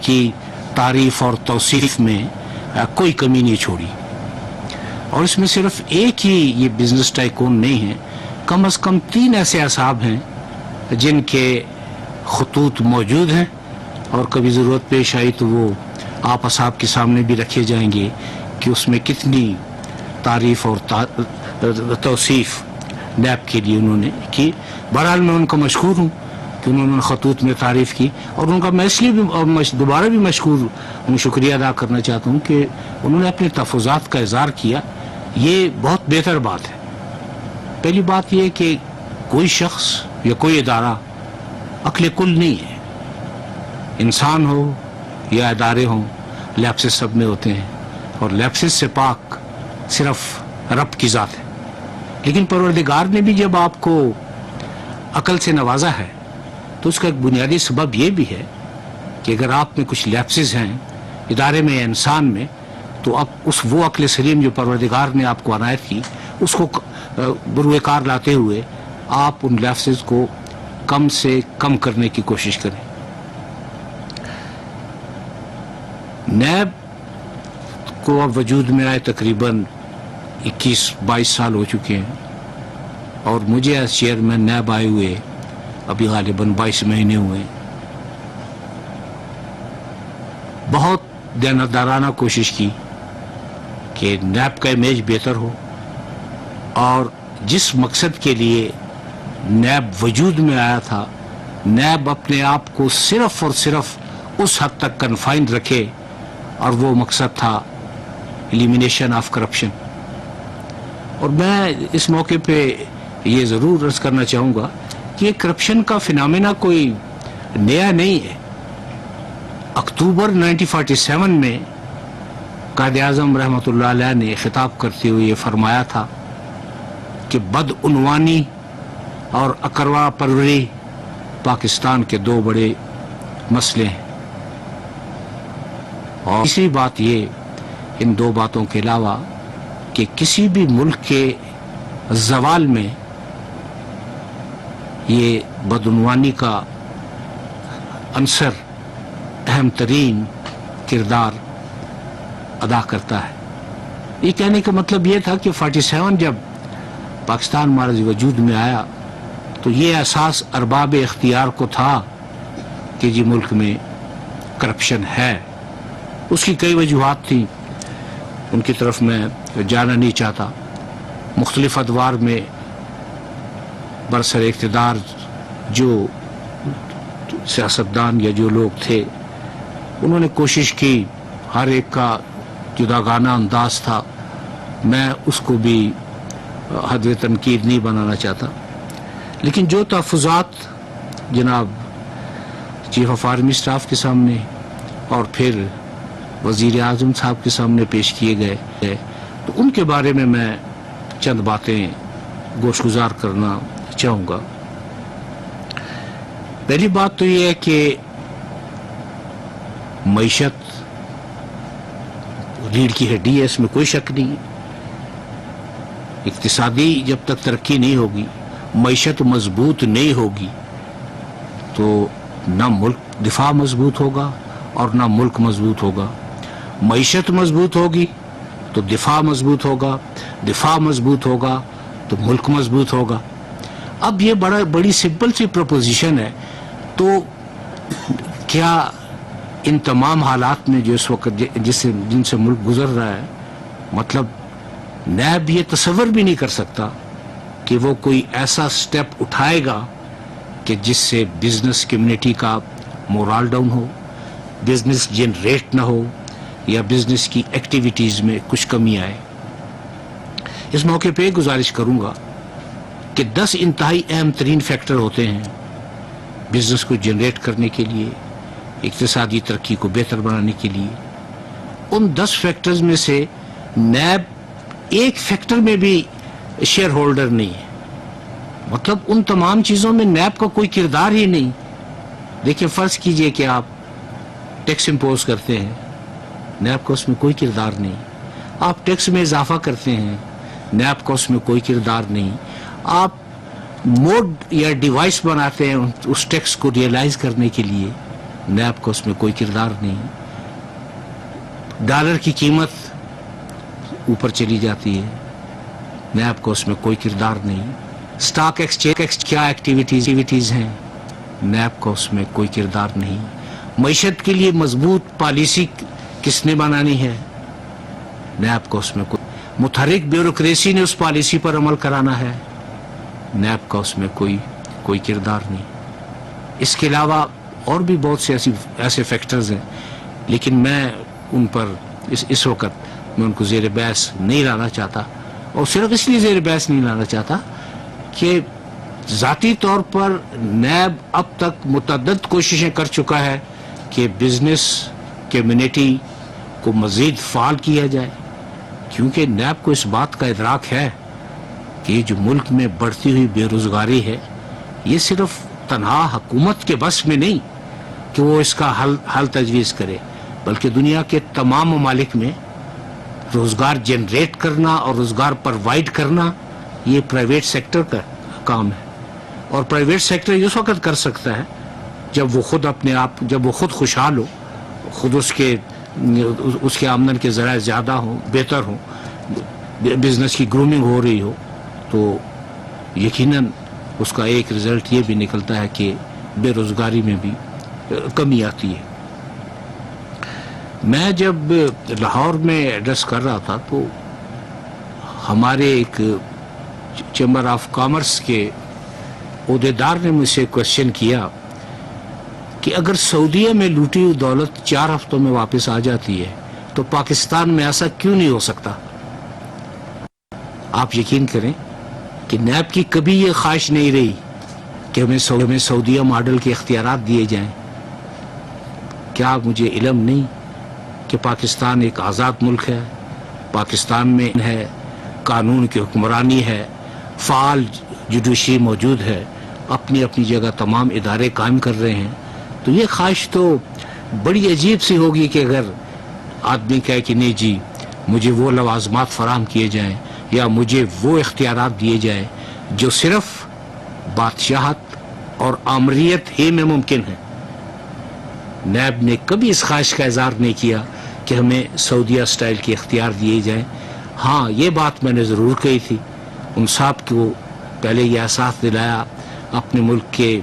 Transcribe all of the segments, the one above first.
کی تعریف اور توصیف میں کوئی کمی نہیں چھوڑی. اور اس میں صرف ایک ہی یہ بزنس ٹائکون نہیں ہے، کم از کم 3 ایسے اصحاب ہیں جن کے خطوط موجود ہیں، اور کبھی ضرورت پیش آئی تو وہ آپ اصحاب کے سامنے بھی رکھے جائیں گے کہ اس میں کتنی تعریف اور توصیف نیب کے لیے انہوں نے کی. بہرحال میں ان کا مشکور ہوں کہ انہوں نے خطوط میں تعریف کی، اور ان کا میں اس لیے بھی دوبارہ بھی شکریہ ادا کرنا چاہتا ہوں کہ انہوں نے اپنے تحفظات کا اظہار کیا. یہ بہت بہتر بات ہے. پہلی بات یہ کہ کوئی شخص یا کوئی ادارہ عقل کل نہیں ہے. انسان ہو یا ادارے ہوں، لیپسز سب میں ہوتے ہیں، اور لیپسز سے پاک صرف رب کی ذات ہے. لیکن پروردگار نے بھی جب آپ کو عقل سے نوازا ہے تو اس کا ایک بنیادی سبب یہ بھی ہے کہ اگر آپ میں کچھ لیپسز ہیں ادارے میں یا انسان میں، تو اب وہ عقل سلیم جو پروردگار نے آپ کو عنایت کی، اس کو بروئے کار لاتے ہوئے آپ ان لیپسز کو کم سے کم کرنے کی کوشش کریں. نیب کو اب وجود میں آئے تقریباً 21-22 سال ہو چکے ہیں، اور مجھے ایز چیئرمین نیب آئے ہوئے ابھی غالباً 22 مہینے ہوئے. بہت دیانتدارانہ کوشش کی کہ نیب کا امیج بہتر ہو، اور جس مقصد کے لیے نیب وجود میں آیا تھا، نیب اپنے آپ کو صرف اور صرف اس حد تک کنفائنڈ رکھے، اور وہ مقصد تھا ایلیمینیشن آف کرپشن. اور میں اس موقع پہ یہ ضرور عرض کرنا چاہوں گا کہ یہ کرپشن کا فینامینا کوئی نیا نہیں ہے. اکتوبر 1947 میں قائد اعظم رحمۃ اللہ علیہ نے خطاب کرتے ہوئے یہ فرمایا تھا کہ بدعنوانی اور اقروا پروری پاکستان کے 2 بڑے مسئلے ہیں. اور تیسری بات یہ، ان 2 باتوں کے علاوہ، کہ کسی بھی ملک کے زوال میں یہ بدعنوانی کا عنصر اہم ترین کردار ادا کرتا ہے. یہ کہنے کا مطلب یہ تھا کہ 47 جب پاکستان مارز وجود میں آیا تو یہ احساس ارباب اختیار کو تھا کہ جی ملک میں کرپشن ہے. اس کی کئی وجوہات تھیں، ان کی طرف میں جانا نہیں چاہتا. مختلف ادوار میں برسر اقتدار جو سیاستدان یا جو لوگ تھے، انہوں نے کوشش کی، ہر ایک کا جداگانہ انداز تھا. میں اس کو بھی حد تنقید نہیں بنانا چاہتا. لیکن جو تحفظات جناب چیف آف آرمی اسٹاف کے سامنے اور پھر وزیر اعظم صاحب کے سامنے پیش کیے گئے، تو ان کے بارے میں چند باتیں گوش گزار کرنا چاہوں گا. پہلی بات تو یہ ہے کہ معیشت ریڑھ کی ہڈی ہے، اس میں کوئی شک نہیں. اقتصادی جب تک ترقی نہیں ہوگی، معیشت مضبوط نہیں ہوگی، تو نہ ملک دفاع مضبوط ہوگا اور نہ ملک مضبوط ہوگا. معیشت مضبوط ہوگی تو دفاع مضبوط ہوگا، دفاع مضبوط ہوگا تو ملک مضبوط ہوگا. اب یہ بڑی سمپل سی پروپوزیشن ہے. تو کیا ان تمام حالات میں جو اس وقت جن سے ملک گزر رہا ہے، مطلب نیب یہ تصور بھی نہیں کر سکتا کہ وہ کوئی ایسا سٹیپ اٹھائے گا کہ جس سے بزنس کمیونٹی کا مورال ڈاؤن ہو، بزنس جنریٹ نہ ہو، یا بزنس کی ایکٹیویٹیز میں کچھ کمی آئے. اس موقع پہ گزارش کروں گا کہ 10 انتہائی اہم ترین فیکٹر ہوتے ہیں بزنس کو جنریٹ کرنے کے لیے، اقتصادی ترقی کو بہتر بنانے کے لیے. ان 10 فیکٹرز میں سے نیب ایک فیکٹر میں بھی شیئر ہولڈر نہیں ہے. مطلب ان تمام چیزوں میں نیب کا کوئی کردار ہی نہیں. دیکھیں، فرض کیجئے کہ آپ ٹیکس امپوز کرتے ہیں، نیب کا اس میں کوئی کردار نہیں. آپ ٹیکس میں اضافہ کرتے ہیں، نیب کا اس میں کوئی کردار نہیں. آپ موڈ یا ڈیوائس بناتے ہیں اس ٹیکس کو ریئلائز کرنے کے لیے، نیب کا اس میں کوئی کردار نہیں. ڈالر کی قیمت اوپر چلی جاتی ہے, نیب کا اس میں کوئی کردار نہیں. سٹاک ایکسچینج کیا ایکٹیویٹیز ہیں, نیب کا اس میں کوئی کردار نہیں. معیشت کے لیے مضبوط پالیسی کس نے بنانی ہے, نیب کا اس میں کوئی. متحرک بیوروکریسی نے اس پالیسی پر عمل کرانا ہے, نیب کا اس میں کوئی کردار نہیں. اس کے علاوہ اور بھی بہت سے ایسے فیکٹرز ہیں, لیکن میں ان پر اس وقت میں ان کو زیر بحث نہیں لانا چاہتا, اور صرف اس لیے زیر بحث نہیں لانا چاہتا کہ ذاتی طور پر نیب اب تک متعدد کوششیں کر چکا ہے کہ بزنس کمیونٹی کو مزید فعال کیا جائے, کیونکہ نیب کو اس بات کا ادراک ہے کہ یہ جو ملک میں بڑھتی ہوئی بے روزگاری ہے, یہ صرف تنہا حکومت کے بس میں نہیں کہ وہ اس کا حل تجویز کرے, بلکہ دنیا کے تمام ممالک میں روزگار جنریٹ کرنا اور روزگار پرووائڈ کرنا یہ پرائیویٹ سیکٹر کا کام ہے. اور پرائیویٹ سیکٹر اس وقت کر سکتا ہے جب وہ خود اپنے آپ, جب وہ خود خوشحال ہو, خود اس کے آمدن کے ذرائع زیادہ ہوں, بہتر ہوں, بزنس کی گرومنگ ہو رہی ہو, تو یقیناً اس کا ایک رزلٹ یہ بھی نکلتا ہے کہ بے روزگاری میں بھی کمی آتی ہے. میں جب لاہور میں ایڈریس کر رہا تھا تو ہمارے ایک چیمبر آف کامرس کے عہدیدار نے مجھ سے کوشچن کیا کہ اگر سعودیہ میں لوٹی ہوئی دولت 4 ہفتوں میں واپس آ جاتی ہے تو پاکستان میں ایسا کیوں نہیں ہو سکتا. آپ یقین کریں کہ نیب کی کبھی یہ خواہش نہیں رہی کہ ہمیں سعودیہ ماڈل کے اختیارات دیے جائیں. کیا مجھے علم نہیں کہ پاکستان ایک آزاد ملک ہے, پاکستان میں ہے قانون کی حکمرانی ہے, فعال جوڈیشری موجود ہے, اپنی اپنی جگہ تمام ادارے قائم کر رہے ہیں. تو یہ خواہش تو بڑی عجیب سی ہوگی کہ اگر آدمی کہے کہ نہیں جی مجھے وہ لوازمات فراہم کیے جائیں یا مجھے وہ اختیارات دیے جائیں جو صرف بادشاہت اور آمریت ہی میں ممکن ہے. نیب نے کبھی اس خواہش کا اظہار نہیں کیا کہ ہمیں سعودیہ سٹائل کے اختیار دیے جائیں. ہاں یہ بات میں نے ضرور کہی تھی, ان صاحب کو پہلے یہ احساس دلایا اپنے ملک کے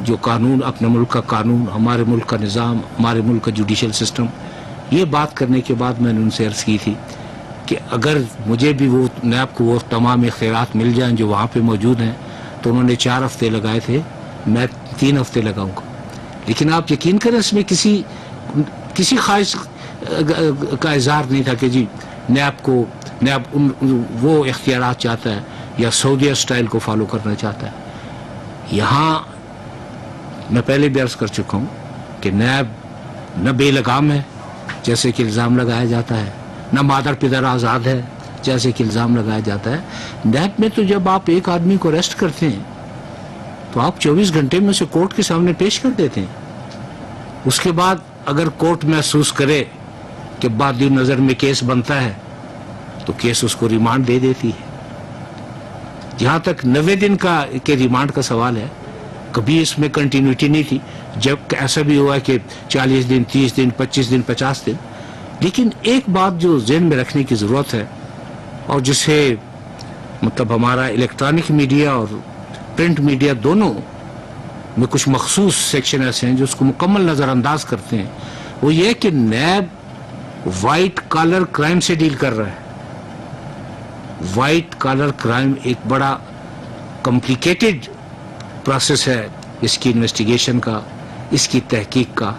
جو قانون, اپنے ملک کا قانون, ہمارے ملک کا نظام, ہمارے ملک کا جوڈیشل سسٹم. یہ بات کرنے کے بعد میں نے ان سے عرض کی تھی کہ اگر مجھے بھی وہ نیب کو وہ تمام اختیارات مل جائیں جو وہاں پہ موجود ہیں, تو انہوں نے 4 ہفتے لگائے تھے, میں 3 ہفتے لگاؤں گا. لیکن آپ یقین کریں اس میں کسی خواہش کا اظہار نہیں تھا کہ جی نیب وہ اختیارات چاہتا ہے یا سعودیہ سٹائل کو فالو کرنا چاہتا ہے. یہاں میں پہلے بھی عرض کر چکا ہوں کہ نیب نہ بے لگام ہے جیسے کہ الزام لگایا جاتا ہے, نہ مادر پدر آزاد ہے جیسے کہ الزام لگایا جاتا ہے. نیب میں تو جب آپ ایک آدمی کو اریسٹ کرتے ہیں تو آپ 24 گھنٹے میں اسے کورٹ کے سامنے پیش کر دیتے ہیں. اس کے بعد اگر کورٹ محسوس کرے کہ بعد نظر میں کیس بنتا ہے تو کیس اس کو ریمانڈ دے دیتی ہے. جہاں تک 90 دن کے ریمانڈ کا سوال ہے, کبھی اس میں کنٹینیوٹی نہیں تھی. جب ایسا بھی ہوا کہ 40 دن 30 دن 25 دن 50 دن. لیکن ایک بات جو ذہن میں رکھنے کی ضرورت ہے اور جسے مطلب ہمارا الیکٹرانک میڈیا اور پرنٹ میڈیا دونوں میں کچھ مخصوص سیکشن ایسے ہیں جو اس کو مکمل نظر انداز کرتے ہیں, وہ یہ کہ نیب وائٹ کالر کرائم سے ڈیل کر رہا ہے. وائٹ کالر کرائم ایک بڑا کمپلیکیٹڈ پروسیس ہے اس کی انویسٹیگیشن کا, اس کی تحقیق کا,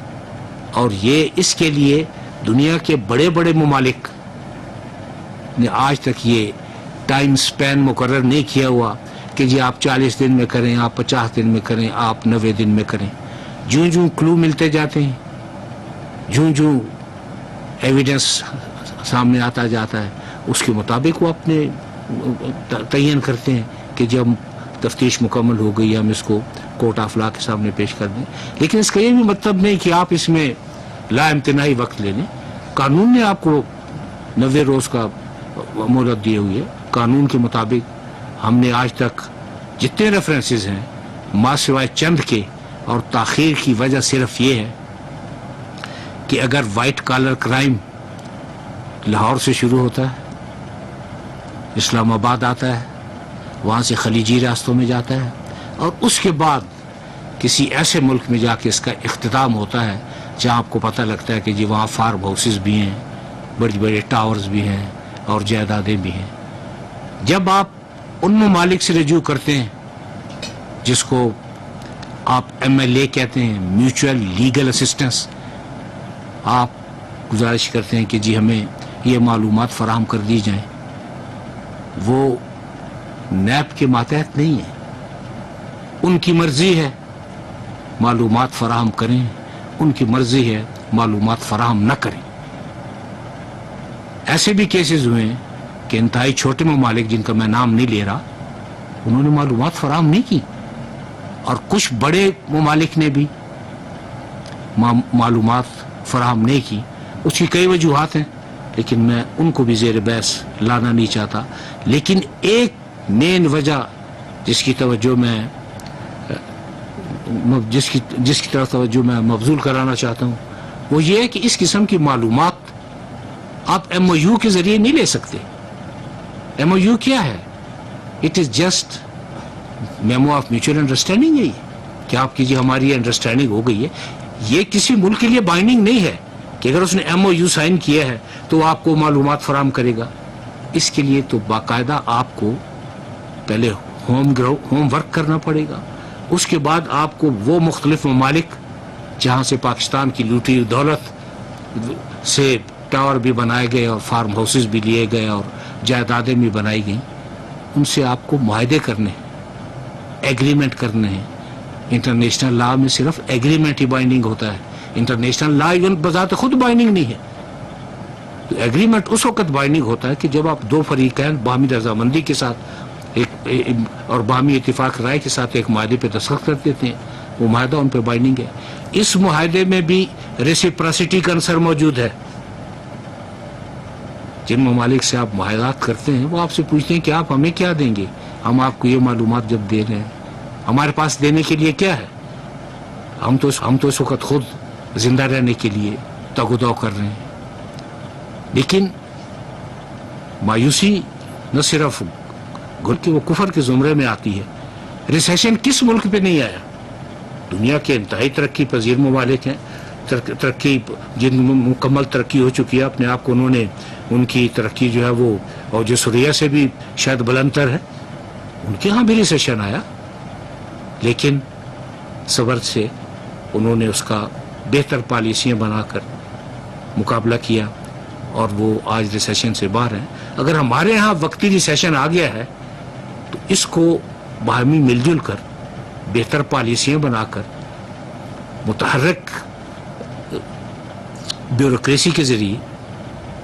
اور یہ اس کے لیے دنیا کے بڑے بڑے ممالک نے آج تک یہ ٹائم سپین مقرر نہیں کیا ہوا کہ جی آپ 40 دن میں کریں, آپ 50 دن میں کریں, آپ 90 دن میں کریں. جوں کلو ملتے جاتے ہیں, جوں ایویڈنس سامنے آتا جاتا ہے, اس کے مطابق وہ اپنے تعین کرتے ہیں کہ جب تفتیش مکمل ہو گئی ہم اس کو کورٹ آف لا کے سامنے پیش کر دیں. لیکن اس کا یہ بھی مطلب نہیں کہ آپ اس میں لا امتناعی وقت لے لیں. قانون نے آپ کو 90 روز کا مہلت دی ہوئی ہے. قانون کے مطابق ہم نے آج تک جتنے ریفرنسز ہیں ماں سوائے چند کے, اور تاخیر کی وجہ صرف یہ ہے کہ اگر وائٹ کالر کرائم لاہور سے شروع ہوتا ہے، اسلام آباد آتا ہے، وہاں سے خلیجی راستوں میں جاتا ہے، اور اس کے بعد کسی ایسے ملک میں جا کے اس کا اختتام ہوتا ہے جہاں آپ کو پتہ لگتا ہے کہ جی وہاں فارم ہاؤسز بھی ہیں، بڑے بڑے ٹاورز بھی ہیں اور جائیدادیں بھی ہیں. جب آپ ان ممالک سے رجوع کرتے ہیں جس کو آپ MLA کہتے ہیں، میوچل لیگل اسسٹنس، آپ گزارش کرتے ہیں کہ جی ہمیں یہ معلومات فراہم کر دی جائیں، وہ نیب کے ماتحت نہیں ہے. ان کی مرضی ہے معلومات فراہم کریں، ان کی مرضی ہے معلومات فراہم نہ کریں. ایسے بھی کیسز ہوئے ہیں کہ انتہائی چھوٹے ممالک جن کا میں نام نہیں لے رہا، انہوں نے معلومات فراہم نہیں کی، اور کچھ بڑے ممالک نے بھی معلومات فراہم نہیں کی. اس کی کئی وجوہات ہیں، لیکن میں ان کو بھی زیر بحث لانا نہیں چاہتا. لیکن ایک مین وجہ جس کی توجہ میں جس کی طرف توجہ میں مبذول کرانا چاہتا ہوں، وہ یہ ہے کہ اس قسم کی معلومات آپ MOU کے ذریعے نہیں لے سکتے. MOU کیا ہے؟ It is just memo of mutual understanding ہے، کہ آپ کی جی ہماری انڈرسٹینڈنگ ہو گئی ہے. یہ کسی ملک کے لیے بائنڈنگ نہیں ہے کہ اگر اس نے MOU سائن کیا ہے تو آپ کو معلومات فراہم کرے گا. اس کے لیے تو باقاعدہ آپ کو پہلے ہوم ورک کرنا پڑے گا. اس کے بعد آپ کو وہ مختلف ممالک جہاں سے پاکستان کی لوٹی دولت سے ٹاور بھی بنائے گئے اور فارم ہاؤسز بھی لیے گئے اور جائیدادیں بھی بنائی گئیں، ان سے آپ کو معاہدے کرنے ہیں، ایگریمنٹ کرنے ہیں. انٹرنیشنل لا میں صرف ایگریمنٹ ہی بائنڈنگ ہوتا ہے. انٹرنیشنل لا ایون بذات خود بائنڈنگ نہیں ہے. تو ایگریمنٹ اس وقت بائنڈنگ ہوتا ہے کہ جب آپ دو فریقین باہمی رضامندی کے ساتھ اور باہمی اتفاق رائے کے ساتھ ایک معاہدے پہ دستخط کر دیتے ہیں. وہ معاہدہ ان پہ بائنڈنگ ہے. اس معاہدے میں بھی ریسیپراسٹی کا عنصر موجود ہے. جن ممالک سے آپ معاہدات کرتے ہیں وہ آپ سے پوچھتے ہیں کہ آپ ہمیں کیا دیں گے. ہم آپ کو یہ معلومات جب دے رہے ہیں، ہمارے پاس دینے کے لیے کیا ہے؟ ہم تو اس وقت خود زندہ رہنے کے لیے تگ و دو کر رہے ہیں. لیکن مایوسی نہ صرف کہ وہ کفر کے زمرے میں آتی ہے. ریسیشن کس ملک پہ نہیں آیا؟ دنیا کے انتہائی ترقی پذیر ممالک ہیں، ترقی جن میں مکمل ترقی ہو چکی ہے، اپنے آپ کو انہوں نے ان کی ترقی جو ہے وہ اور جو سوریا سے بھی شاید بلندتر ہے، ان کے ہاں بھی ریسیشن آیا. لیکن صبر سے انہوں نے اس کا بہتر پالیسیاں بنا کر مقابلہ کیا اور وہ آج ریسیشن سے باہر ہیں. اگر ہمارے ہاں وقتی ریسیشن آ گیا ہے تو اس کو باہمی مل جل کر بہتر پالیسیاں بنا کر متحرک بیوروکریسی کے ذریعے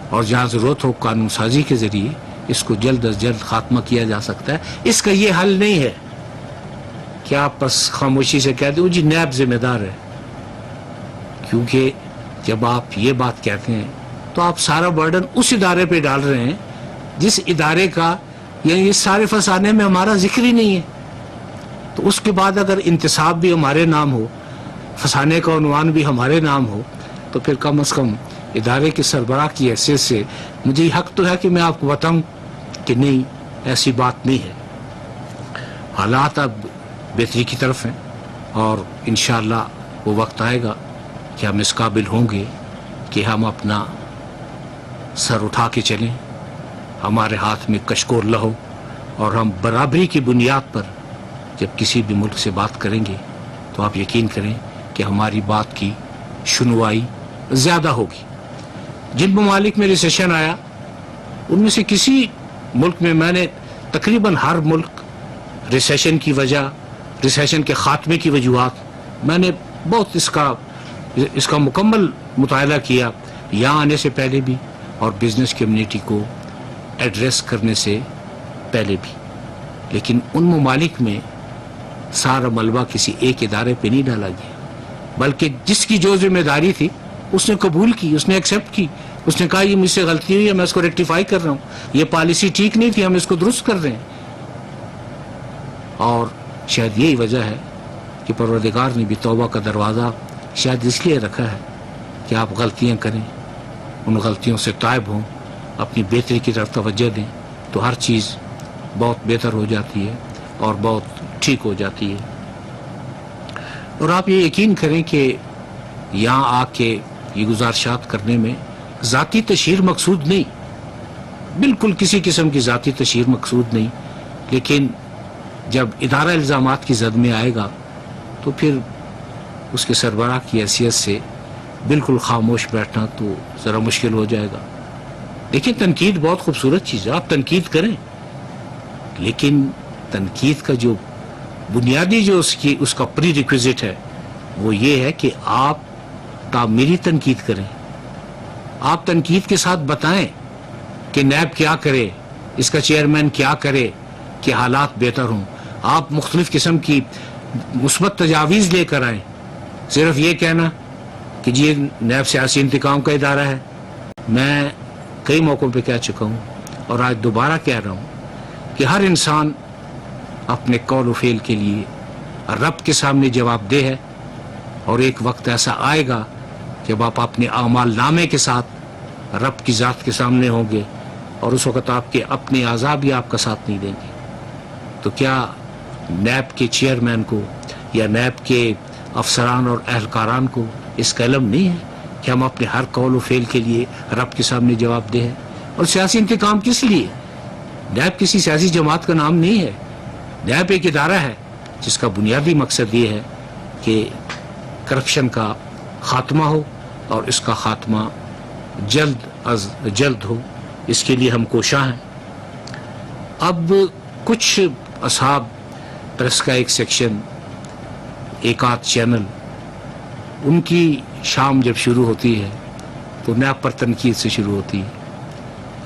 اور جہاں ضرورت ہو قانون سازی کے ذریعے اس کو جلد از جلد خاتمہ کیا جا سکتا ہے. اس کا یہ حل نہیں ہے کہ آپ بس خاموشی سے کہہ دیں جی نیب ذمہ دار ہے. کیونکہ جب آپ یہ بات کہتے ہیں تو آپ سارا برڈن اس ادارے پہ ڈال رہے ہیں جس ادارے کا یعنی اس سارے فسانے میں ہمارا ذکر ہی نہیں ہے. تو اس کے بعد اگر انتصاب بھی ہمارے نام ہو، فسانے کا عنوان بھی ہمارے نام ہو، تو پھر کم از کم ادارے کے سربراہ کی حیثیت سے مجھے حق تو ہے کہ میں آپ کو بتاؤں کہ نہیں، ایسی بات نہیں ہے. حالات اب بہتری کی طرف ہیں اور انشاءاللہ وہ وقت آئے گا کہ ہم اس قابل ہوں گے کہ ہم اپنا سر اٹھا کے چلیں، ہمارے ہاتھ میں کشکول نہ ہو، اور ہم برابری کی بنیاد پر جب کسی بھی ملک سے بات کریں گے تو آپ یقین کریں کہ ہماری بات کی سنوائی زیادہ ہوگی. جن ممالک میں ریسیشن آیا ان میں سے کسی ملک میں نے تقریباً ہر ملک ریسیشن کی وجہ، ریسیشن کے خاتمے کی وجوہات میں نے بہت اس کا مکمل مطالعہ کیا، یہاں آنے سے پہلے بھی اور بزنس کمیونٹی کو ایڈریس کرنے سے پہلے بھی. لیکن ان ممالک میں سارا ملبہ کسی ایک ادارے پہ نہیں ڈالا گیا، بلکہ جس کی جو ذمہ داری تھی اس نے قبول کی، اس نے ایکسیپٹ کی، اس نے کہا یہ مجھ سے غلطی ہوئی ہے، میں اس کو ریکٹیفائی کر رہا ہوں، یہ پالیسی ٹھیک نہیں تھی، ہم اس کو درست کر رہے ہیں. اور شاید یہی وجہ ہے کہ پروردگار نے بھی توبہ کا دروازہ شاید اس لیے رکھا ہے کہ آپ غلطیاں کریں، ان غلطیوں سے تائب ہوں، اپنی بہتری کی طرف توجہ دیں، تو ہر چیز بہت بہتر ہو جاتی ہے اور بہت ٹھیک ہو جاتی ہے۔ اور آپ یہ یقین کریں کہ یہاں آ کے یہ گزارشات کرنے میں ذاتی تشہیر مقصود نہیں، بالکل کسی قسم کی ذاتی تشہیر مقصود نہیں، لیکن جب ادارہ الزامات کی زد میں آئے گا تو پھر اس کے سربراہ کی حیثیت سے بالکل خاموش بیٹھنا تو ذرا مشکل ہو جائے گا۔ لیکن تنقید بہت خوبصورت چیز ہے، آپ تنقید کریں، لیکن تنقید کا جو بنیادی جو اس کا پری ریکویزٹ ہے وہ یہ ہے کہ آپ تعمیری تنقید کریں، آپ تنقید کے ساتھ بتائیں کہ نیب کیا کرے، اس کا چیئرمین کیا کرے کہ حالات بہتر ہوں، آپ مختلف قسم کی مثبت تجاویز لے کر آئیں۔ صرف یہ کہنا کہ جی نیب سیاسی انتقام کا ادارہ ہے، میں کئی موقعوں پہ کہہ چکا ہوں اور آج دوبارہ کہہ رہا ہوں کہ ہر انسان اپنے قول و فعل کے لیے رب کے سامنے جواب دہ ہے، اور ایک وقت ایسا آئے گا جب آپ اپنے اعمال نامے کے ساتھ رب کی ذات کے سامنے ہوں گے، اور اس وقت آپ کے اپنے اعضاء بھی آپ کا ساتھ نہیں دیں گے۔ تو کیا نیب کے چیئرمین کو یا نیب کے افسران اور اہلکاران کو اس کا علم نہیں ہے کہ ہم اپنے ہر قول و فعل کے لیے رب کے سامنے جواب دہ ہیں؟ اور سیاسی انتقام کس لیے؟ نیب کسی سیاسی جماعت کا نام نہیں ہے، نیب ایک ادارہ ہے جس کا بنیادی مقصد یہ ہے کہ کرپشن کا خاتمہ ہو، اور اس کا خاتمہ جلد از جلد ہو، اس کے لیے ہم کوشاں ہیں۔ اب کچھ اصحاب پریس کا ایک سیکشن، ایک آدھ چینل، ان کی شام جب شروع ہوتی ہے تو نیب پر تنقید سے شروع ہوتی ہے،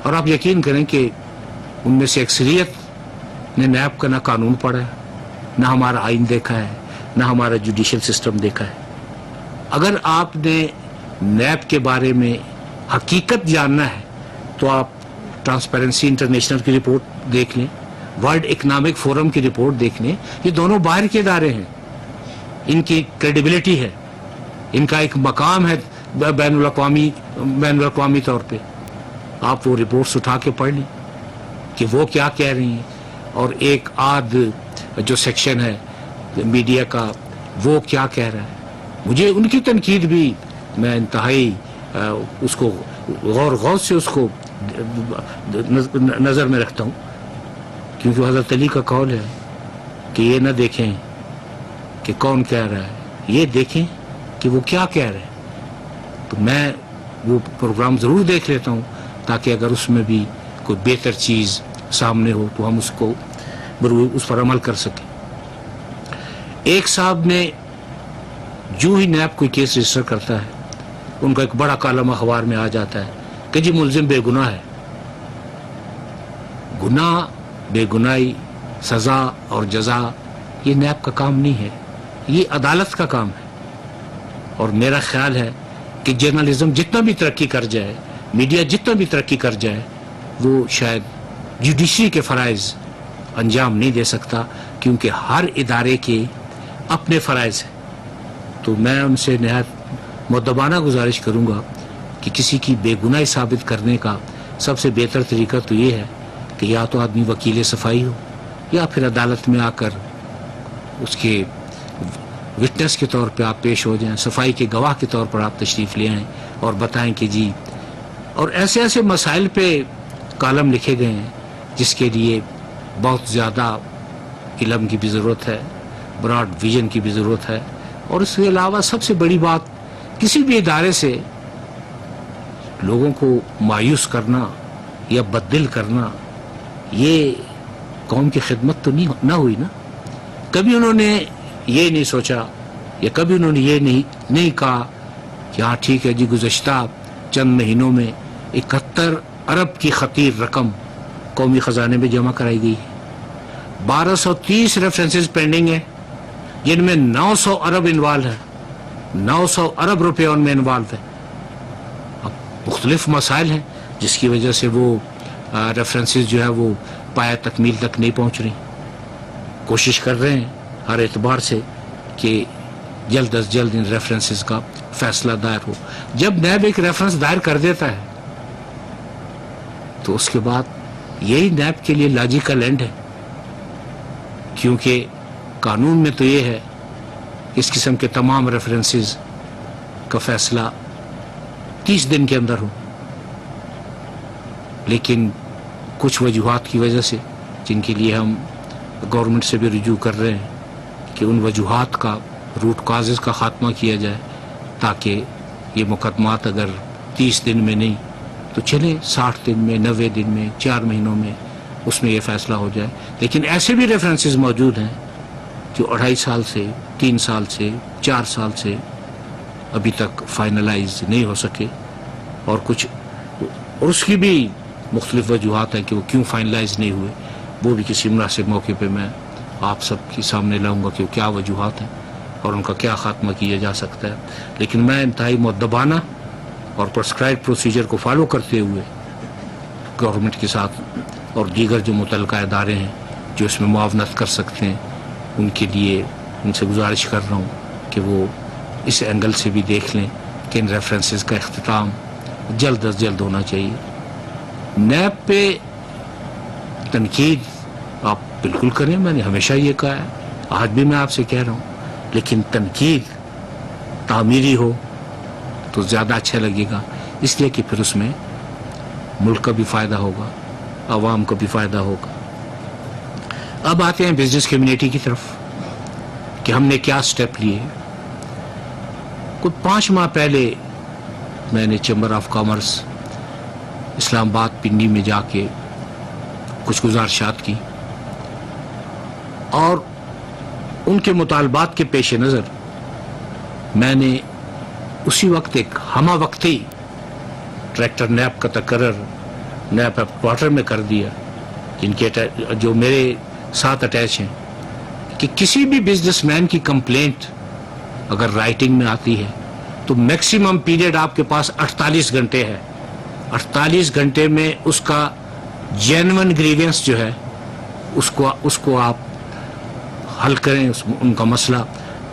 اور آپ یقین کریں کہ ان میں سے اکثریت نے نیب کا نہ قانون پڑھا ہے، نہ ہمارا آئین دیکھا ہے، نہ ہمارا جوڈیشل سسٹم دیکھا ہے۔ اگر آپ نے نیب کے بارے میں حقیقت جاننا ہے تو آپ ٹرانسپیرنسی انٹرنیشنل کی رپورٹ دیکھ لیں، ورلڈ اکنامک فورم کی رپورٹ دیکھ لیں۔ یہ دونوں باہر کے ادارے ہیں، ان کی کریڈیبلٹی ہے، ان کا ایک مقام ہے بین الاقوامی طور پہ۔ آپ وہ رپورٹس اٹھا کے پڑھ لیں کہ وہ کیا کہہ رہی ہیں، اور ایک آدھ جو سیکشن ہے میڈیا کا وہ کیا کہہ رہا ہے۔ مجھے ان کی تنقید بھی میں انتہائی اس کو غور سے اس کو نظر میں رکھتا ہوں، کیونکہ حضرت علی کا قول ہے کہ یہ نہ دیکھیں کہ کون کہہ رہا ہے، یہ دیکھیں کہ وہ کیا کہہ رہے ہیں۔ تو میں وہ پروگرام ضرور دیکھ لیتا ہوں تاکہ اگر اس میں بھی کوئی بہتر چیز سامنے ہو تو ہم اس پر عمل کر سکیں۔ ایک صاحب نے جو ہی نیب کوئی کیس رجسٹر کرتا ہے، ان کا ایک بڑا کالم اخبار میں آ جاتا ہے کہ جی ملزم بے گناہ ہے۔ گناہ، بے گناہی، سزا اور جزا یہ نیب کا کام نہیں ہے، یہ عدالت کا کام ہے۔ اور میرا خیال ہے کہ جرنلزم جتنا بھی ترقی کر جائے، میڈیا جتنا بھی ترقی کر جائے، وہ شاید جوڈیشری کے فرائض انجام نہیں دے سکتا، کیونکہ ہر ادارے کے اپنے فرائض ہیں۔ تو میں ان سے نہایت مؤدبانہ گزارش کروں گا کہ کسی کی بے گناہی ثابت کرنے کا سب سے بہتر طریقہ تو یہ ہے کہ یا تو آدمی وکیل صفائی ہو، یا پھر عدالت میں آ کر اس کے وٹنس کے طور پہ آپ پیش ہو جائیں، صفائی کے گواہ کے طور پر آپ تشریف لے آئیں اور بتائیں کہ جی، اور ایسے ایسے مسائل پہ کالم لکھے گئے ہیں جس کے لیے بہت زیادہ علم کی بھی ضرورت ہے، براڈ ویژن کی بھی ضرورت ہے۔ اور اس کے علاوہ سب سے بڑی بات، کسی بھی ادارے سے لوگوں کو مایوس کرنا یا بددل کرنا، یہ قوم کی خدمت تو نہ ہوئی نا۔ کبھی انہوں نے یہ نہیں سوچا یا کبھی انہوں نے یہ نہیں کہا کہ ہاں ٹھیک ہے جی، گزشتہ چند مہینوں میں 71 ارب کی خطیر رقم قومی خزانے میں جمع کرائی گئی ہے، 1230 ریفرنسز پینڈنگ ہیں، جن میں 900 ارب انوالو ہے، 900 ارب روپے ان میں انوالو ہے۔ اب مختلف مسائل ہیں جس کی وجہ سے وہ ریفرنسز جو ہے وہ پایہ تکمیل تک نہیں پہنچ رہی۔ کوشش کر رہے ہیں ہر اعتبار سے کہ جلد از جلد ان ریفرنسز کا فیصلہ دائر ہو. جب نیب ایک ریفرنس دائر کر دیتا ہے تو اس کے بعد یہی نیب کے لیے لاجیکل اینڈ ہے، کیونکہ قانون میں تو یہ ہے کہ اس قسم کے تمام ریفرنسز کا فیصلہ 30 دن کے اندر ہو. لیکن کچھ وجوہات کی وجہ سے، جن کے لیے ہم گورنمنٹ سے بھی رجوع کر رہے ہیں کہ ان وجوہات کا روٹ کازز کا خاتمہ کیا جائے، تاکہ یہ مقدمات اگر 30 دن میں نہیں تو چلے 60 دن میں، 90 دن میں، 4 مہینوں میں اس میں یہ فیصلہ ہو جائے. لیکن ایسے بھی ریفرنسز موجود ہیں جو 2.5 سال سے، 3 سال سے، 4 سال سے ابھی تک فائنلائز نہیں ہو سکے، اور اس کی بھی مختلف وجوہات ہیں کہ وہ کیوں فائنلائز نہیں ہوئے. وہ بھی کسی مناسب موقع پہ میں آپ سب کے سامنے لاؤں گا کہ وہ کیا وجوہات ہیں اور ان کا کیا خاتمہ کیا جا سکتا ہے. لیکن میں انتہائی مؤدبانہ اور پرسکرائب پروسیجر کو فالو کرتے ہوئے گورنمنٹ کے ساتھ اور دیگر جو متعلقہ ادارے ہیں جو اس میں معاونت کر سکتے ہیں، ان کے لیے ان سے گزارش کر رہا ہوں کہ وہ اس اینگل سے بھی دیکھ لیں کہ ان ریفرنسز کا اختتام جلد از جلد ہونا چاہیے. نیب پہ تنقید آپ بالکل کریں، میں نے ہمیشہ یہ کہا ہے، آج بھی میں آپ سے کہہ رہا ہوں، لیکن تنقید تعمیری ہو تو زیادہ اچھا لگے گا، اس لیے کہ پھر اس میں ملک کا بھی فائدہ ہوگا، عوام کا بھی فائدہ ہوگا. اب آتے ہیں بزنس کمیونٹی کی طرف کہ ہم نے کیا سٹیپ لیے. کچھ 5 ماہ پہلے میں نے چیمبر آف کامرس اسلام آباد پنڈی میں جا کے کچھ گزارشات کی، اور ان کے مطالبات کے پیش نظر میں نے اسی وقت ایک ہمہ وقتی ڈائریکٹر نیب کا تقرر نیب ہیڈ کوارٹر میں کر دیا، جن کے جو میرے ساتھ اٹیچ ہیں، کہ کسی بھی بزنس مین کی کمپلینٹ اگر رائٹنگ میں آتی ہے تو میکسیمم پیریڈ آپ کے پاس 48 گھنٹے ہے. 48 گھنٹے میں اس کا جینون گریوینس جو ہے اس کو آپ حل کریں، ان کا مسئلہ،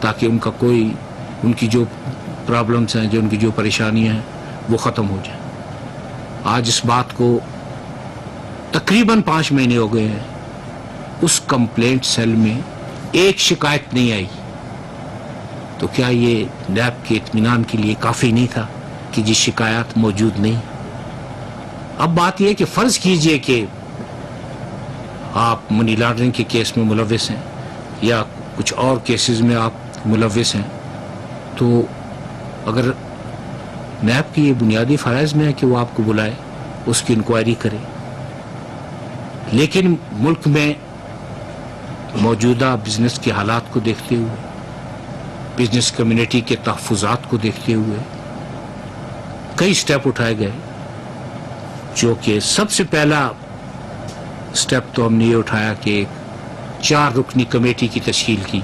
تاکہ ان کی جو پرابلمس ہیں، جو ان کی جو پریشانیاں ہیں وہ ختم ہو جائیں. آج اس بات کو تقریباً 5 مہینے ہو گئے ہیں، اس کمپلینٹ سیل میں ایک شکایت نہیں آئی. تو کیا یہ نیب کے اطمینان کے لیے کافی نہیں تھا کہ جی شکایات موجود نہیں؟ اب بات یہ کہ فرض کیجئے کہ آپ منی لانڈرنگ کے کیس میں ملوث ہیں یا کچھ اور کیسز میں آپ ملوث ہیں، تو اگر نیب کی یہ بنیادی فرائض میں ہے کہ وہ آپ کو بلائے، اس کی انکوائری کرے. لیکن ملک میں موجودہ بزنس کے حالات کو دیکھتے ہوئے، بزنس کمیونٹی کے تحفظات کو دیکھتے ہوئے کئی سٹیپ اٹھائے گئے، جو کہ سب سے پہلا سٹیپ تو ہم نے یہ اٹھایا کہ ایک 4 رکنی کمیٹی کی تشکیل کی،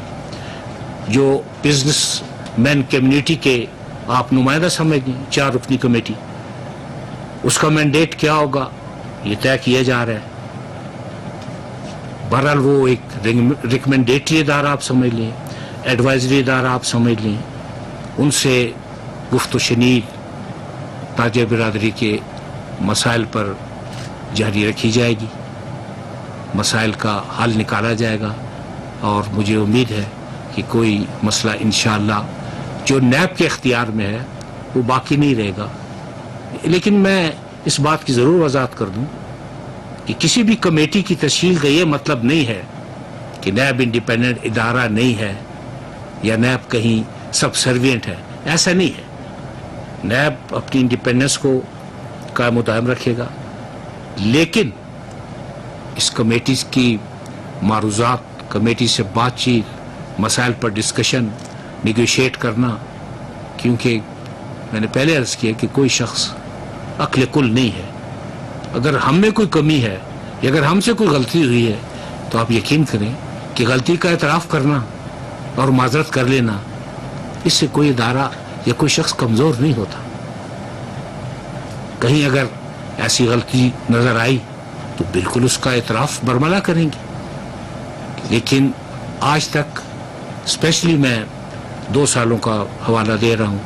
جو بزنس مین کمیونٹی کے آپ نمائندہ سمجھ لیں. 4 رکنی کمیٹی، اس کا مینڈیٹ کیا ہوگا یہ طے کیا جا رہا ہے. بہرحال وہ ایک ریکمینڈیٹری ادارہ آپ سمجھ لیں، ایڈوائزری ادارہ آپ سمجھ لیں. ان سے گفت و شنید تاجر برادری کے مسائل پر جاری رکھی جائے گی، مسائل کا حل نکالا جائے گا، اور مجھے امید ہے کہ کوئی مسئلہ انشاءاللہ جو نیب کے اختیار میں ہے وہ باقی نہیں رہے گا. لیکن میں اس بات کی ضرور وضاحت کر دوں کہ کسی بھی کمیٹی کی تشکیل کا یہ مطلب نہیں ہے کہ نیب انڈیپینڈنٹ ادارہ نہیں ہے یا نیب کہیں سب سروینٹ ہے. ایسا نہیں ہے. نیب اپنی انڈیپینڈنس کو قائم و دائم رکھے گا، لیکن اس کمیٹی کی معروضات، کمیٹی سے بات چیت، مسائل پر ڈسکشن، نیگوشیٹ کرنا، کیونکہ میں نے پہلے عرض کیا کہ کوئی شخص عقل کل نہیں ہے. اگر ہم میں کوئی کمی ہے یا اگر ہم سے کوئی غلطی ہوئی ہے تو آپ یقین کریں کہ غلطی کا اعتراف کرنا اور معذرت کر لینا، اس سے کوئی ادارہ یا کوئی شخص کمزور نہیں ہوتا. کہیں اگر ایسی غلطی نظر آئی تو بالکل اس کا اعتراف برملا کریں گے. لیکن آج تک اسپیشلی میں 2 سالوں کا حوالہ دے رہا ہوں،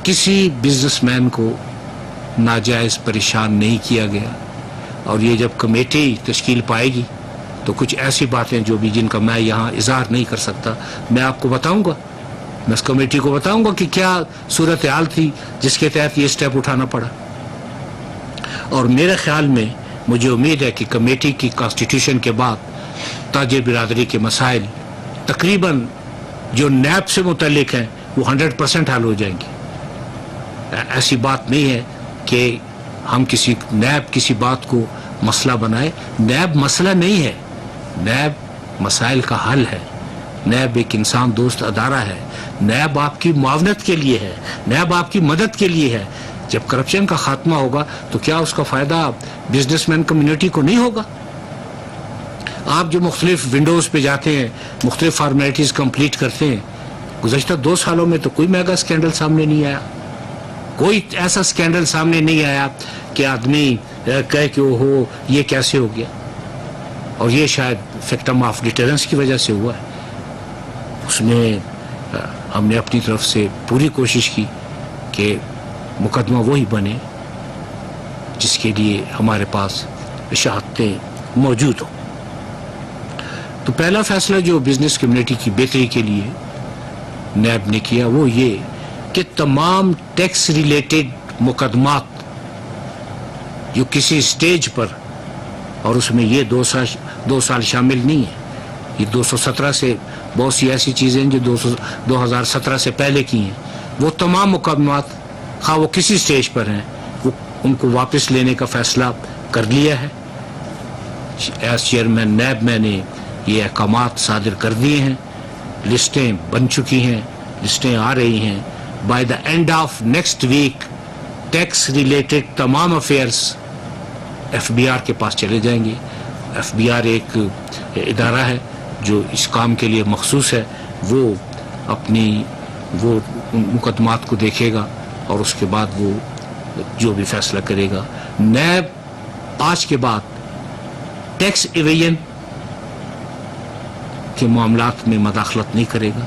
کسی بزنس مین کو ناجائز پریشان نہیں کیا گیا. اور یہ جب کمیٹی تشکیل پائے گی تو کچھ ایسی باتیں جو بھی جن کا میں یہاں اظہار نہیں کر سکتا میں آپ کو بتاؤں گا، میں اس کمیٹی کو بتاؤں گا کہ کیا صورتحال تھی جس کے تحت یہ اسٹیپ اٹھانا پڑا. اور میرے خیال میں مجھے امید ہے کہ کمیٹی کی کانسٹیٹیوشن کے بعد تاجر برادری کے مسائل تقریباً جو نیب سے متعلق ہیں وہ 100% حل ہو جائیں گے. ایسی بات نہیں ہے کہ ہم نیب کسی بات کو مسئلہ بنائے. نیب مسئلہ نہیں ہے، نیب مسائل کا حل ہے. نیب ایک انسان دوست ادارہ ہے. نیب آپ کی معاونت کے لیے ہے، نیب آپ کی مدد کے لیے ہے. جب کرپشن کا خاتمہ ہوگا تو کیا اس کا فائدہ بزنس مین کمیونٹی کو نہیں ہوگا؟ آپ جو مختلف ونڈوز پہ جاتے ہیں، مختلف فارمیلٹیز کمپلیٹ کرتے ہیں، گزشتہ 2 سالوں میں تو کوئی میگا اسکینڈل سامنے نہیں آیا، کوئی ایسا اسکینڈل سامنے نہیں آیا کہ آدمی کہے کہ اوہو یہ کیسے ہو گیا. اور یہ شاید فیکٹم آف ڈیٹرنس کی وجہ سے ہوا ہے. اس میں ہم نے اپنی طرف سے پوری کوشش کی کہ مقدمہ وہی بنے جس کے لیے ہمارے پاس شہادتیں موجود ہوں. تو پہلا فیصلہ جو بزنس کمیونٹی کی بہتری کے لیے نیب نے کیا وہ یہ کہ تمام ٹیکس ریلیٹڈ مقدمات جو کسی سٹیج پر، اور اس میں یہ 2 سال شامل نہیں ہے، یہ 217 سے بہت سی ایسی چیزیں جو 2017 سے پہلے کی ہیں، وہ تمام مقدمات خواہ وہ کسی سٹیج پر ہیں وہ ان کو واپس لینے کا فیصلہ کر لیا ہے. ایز چیئرمین نیب میں نے یہ احکامات صادر کر دیے ہیں. لسٹیں بن چکی ہیں، لسٹیں آ رہی ہیں. By the end of next week tax related تمام افیئرس FBR کے پاس چلے جائیں گے. FBR ایک ادارہ ہے جو اس کام کے لیے مخصوص ہے. وہ مقدمات کو دیکھے گا اور اس کے بعد وہ جو بھی فیصلہ کرے گا. نیب آج کے بعد ٹیکس ایویژن کے معاملات میں مداخلت نہیں کرے گا،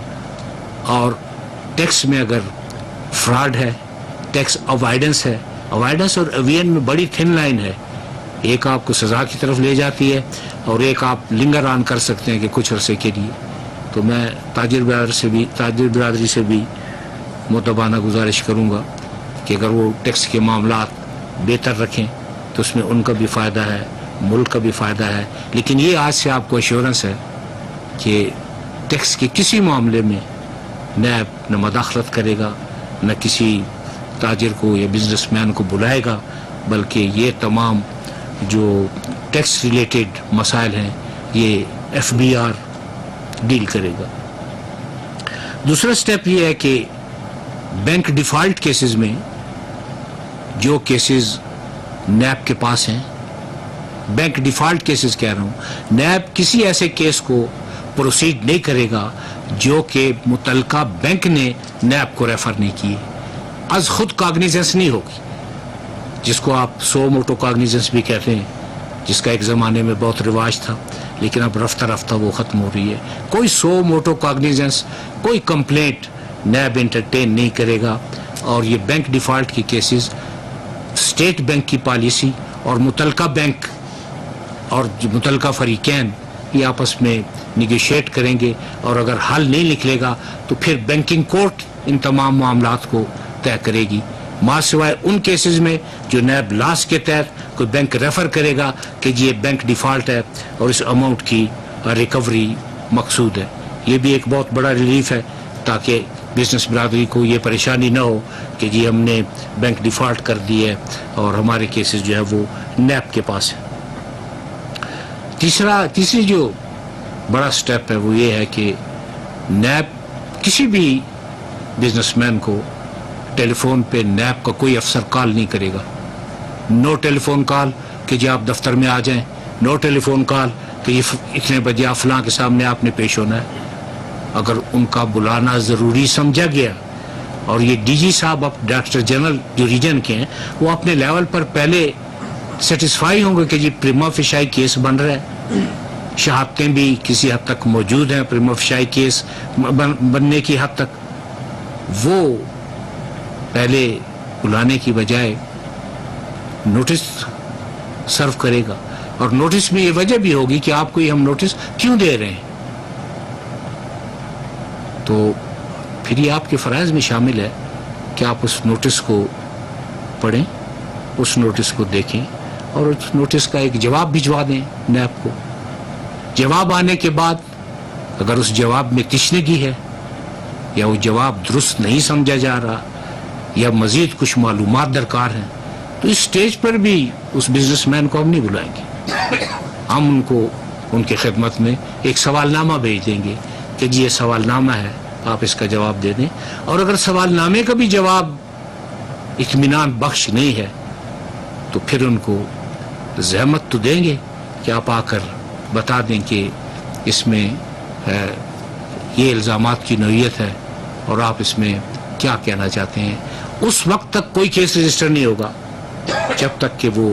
اور ٹیکس میں اگر فراڈ ہے، ٹیکس اوائیڈنس ہے، اوائیڈنس اور ایویژن میں بڑی تھن لائن ہے. ایک آپ کو سزا کی طرف لے جاتی ہے اور ایک آپ لنگر آن کر سکتے ہیں کہ کچھ عرصے کے لیے. تو میں تاجر برادری سے بھی مؤدبانہ گزارش کروں گا کہ اگر وہ ٹیکس کے معاملات بہتر رکھیں تو اس میں ان کا بھی فائدہ ہے، ملک کا بھی فائدہ ہے. لیکن یہ آج سے آپ کو ایشورنس ہے کہ ٹیکس کے کسی معاملے میں نیب نہ مداخلت کرے گا، نہ کسی تاجر کو یا بزنس مین کو بلائے گا، بلکہ یہ تمام جو ٹیکس ریلیٹڈ مسائل ہیں یہ FBR ڈیل کرے گا. دوسرا سٹیپ یہ ہے کہ بینک ڈیفالٹ کیسز میں جو کیسز نیب کے پاس ہیں، بینک ڈیفالٹ کیسز کہہ رہا ہوں، نیب کسی ایسے کیس کو پروسیڈ نہیں کرے گا جو کہ متعلقہ بینک نے نیب کو ریفر نہیں کیے. از خود کاگنیزنس نہیں ہوگی، جس کو آپ سو موٹو کاگنیزنس بھی کہتے ہیں، جس کا ایک زمانے میں بہت رواج تھا لیکن اب رفتہ رفتہ وہ ختم ہو رہی ہے. کوئی سو موٹو کاگنیزنس، کوئی کمپلینٹ نیب انٹرٹین نہیں کرے گا. اور یہ بینک ڈیفالٹ کی کیسز اسٹیٹ بینک کی پالیسی اور متعلقہ بینک اور جو متعلقہ فریقین یہ آپس میں نیگوشیٹ کریں گے، اور اگر حل نہیں نکلے گا تو پھر بینکنگ کورٹ ان تمام معاملات کو طے کرے گی. ماں سوائے ان کیسز میں جو نیب لاس کے تحت کوئی بینک ریفر کرے گا کہ یہ بینک ڈیفالٹ ہے اور اس اماؤنٹ کی ریکوری مقصود ہے. یہ بھی ایک بہت بڑا ریلیف ہے تاکہ بزنس برادری کو یہ پریشانی نہ ہو کہ جی ہم نے بینک ڈیفالٹ کر دی ہے اور ہمارے کیسز جو ہے وہ نیب کے پاس ہے. تیسری جو بڑا سٹیپ ہے وہ یہ ہے کہ نیب کسی بھی بزنس مین کو ٹیلی فون پہ نیب کا کوئی افسر کال نہیں کرے گا. نو ٹیلی فون کال کہ جی آپ دفتر میں آ جائیں، نو ٹیلی فون کال کہ یہ اتنے بجے آپ فلاں کے سامنے آپ نے پیش ہونا ہے. اگر ان کا بلانا ضروری سمجھا گیا اور یہ ڈی جی صاحب اب ڈائریکٹر جنرل جو ریجن کے ہیں وہ اپنے لیول پر پہلے سیٹسفائی ہوں گے کہ جی پریما فیشائی کیس بن رہا ہے شہادتیں بھی کسی حد تک موجود ہیں پریما فیشائی کیس بننے کی حد تک، وہ پہلے بلانے کی بجائے نوٹس سرو کرے گا، اور نوٹس میں یہ وجہ بھی ہوگی کہ آپ کو یہ ہم نوٹس کیوں دے رہے ہیں. تو پھر یہ آپ کے فرائض میں شامل ہے کہ آپ اس نوٹس کو پڑھیں، اس نوٹس کو دیکھیں، اور اس نوٹس کا ایک جواب بھجوا دیں نیب کو. جواب آنے کے بعد اگر اس جواب میں تشنگی ہے یا وہ جواب درست نہیں سمجھا جا رہا یا مزید کچھ معلومات درکار ہیں، تو اس سٹیج پر بھی اس بزنس مین کو ہم نہیں بلائیں گے. ہم ان کو ان کی خدمت میں ایک سوال نامہ بھیج دیں گے کہ جی یہ سوال نامہ ہے، آپ اس کا جواب دے دیں. اور اگر سوال نامے کا بھی جواب اطمینان بخش نہیں ہے تو پھر ان کو زحمت تو دیں گے کہ آپ آ کر بتا دیں کہ اس میں یہ الزامات کی نوعیت ہے اور آپ اس میں کیا کہنا چاہتے ہیں. اس وقت تک کوئی کیس رجسٹر نہیں ہوگا جب تک کہ وہ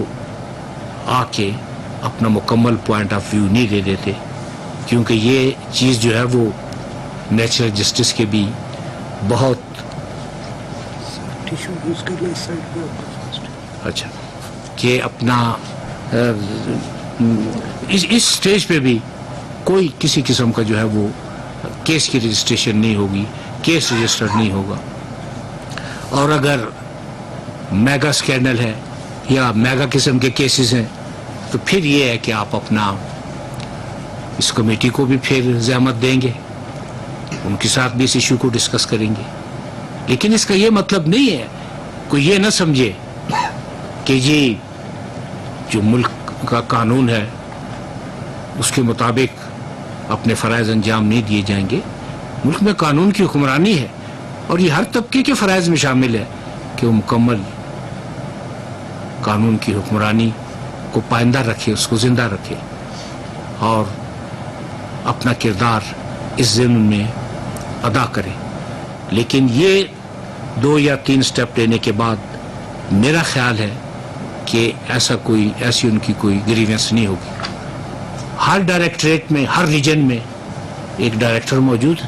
آ کے اپنا مکمل پوائنٹ آف ویو نہیں دے دیتے، کیونکہ یہ چیز جو ہے وہ نیچرل جسٹس کے بھی بہت اچھا کہ اپنا اس سٹیج پہ بھی کوئی کسی قسم کا جو ہے وہ کیس کی رجسٹریشن نہیں ہوگی، کیس رجسٹر نہیں ہوگا. اور اگر میگا سکینڈل ہے یا میگا قسم کے کیسز ہیں تو پھر یہ ہے کہ آپ اپنا اس کمیٹی کو بھی پھر زحمت دیں گے، ان کے ساتھ بھی اس ایشو کو ڈسکس کریں گے. لیکن اس کا یہ مطلب نہیں ہے کوئی یہ نہ سمجھے کہ یہ جو ملک کا قانون ہے اس کے مطابق اپنے فرائض انجام نہیں دیے جائیں گے. ملک میں قانون کی حکمرانی ہے اور یہ ہر طبقے کے فرائض میں شامل ہے کہ وہ مکمل قانون کی حکمرانی کو پائندہ رکھے، اس کو زندہ رکھے اور اپنا کردار اس ضمن میں ادا کرے. لیکن یہ 2 یا 3 سٹیپ لینے کے بعد میرا خیال ہے کہ ایسی ان کی کوئی گریوینس نہیں ہوگی. ہر ڈائریکٹریٹ میں، ہر ریجن میں ایک ڈائریکٹر موجود ہے